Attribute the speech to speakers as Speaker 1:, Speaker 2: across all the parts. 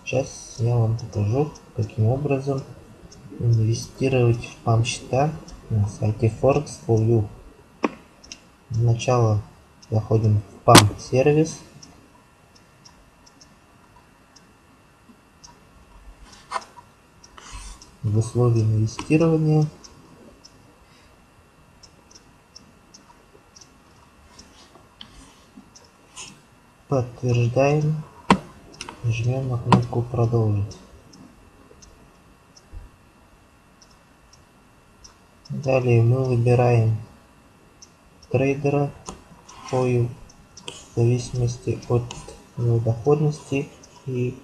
Speaker 1: Сейчас я вам покажу, каким образом инвестировать в PAM счета на сайте Forex4U. Сначала заходим в PAM сервис. В условии инвестирования подтверждаем, жмем на кнопку продолжить. Далее мы выбираем трейдера в зависимости от его доходности и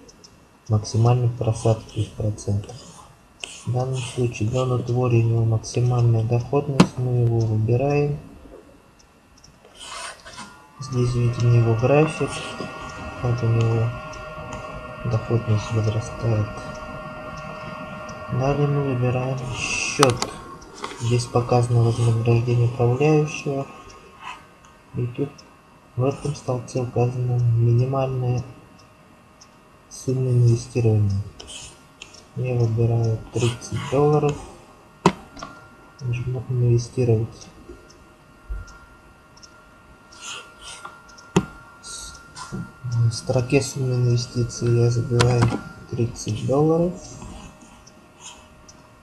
Speaker 1: максимальной просадки в процентах. В данном случае для у него максимальная доходность, мы его выбираем. Здесь видим его график, как у него доходность возрастает. Далее мы выбираем счет. Здесь показано вознаграждение управляющего. И тут в этом столбце указана минимальная сумма инвестирования. Я выбираю $30. Нажму инвестировать. В строке суммы инвестиций я забиваю $30.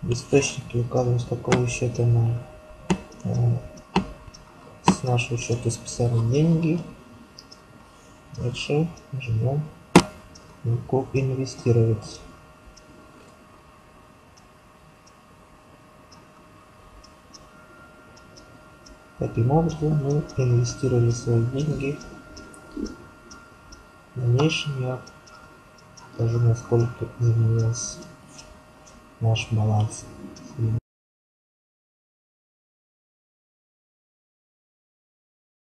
Speaker 1: В источнике указываю, с какого счета с нашего счета списали деньги. Дальше жмем кнопку инвестировать. Таким образом мы инвестировали свои деньги. В дальнейшем я покажу, насколько изменился наш баланс.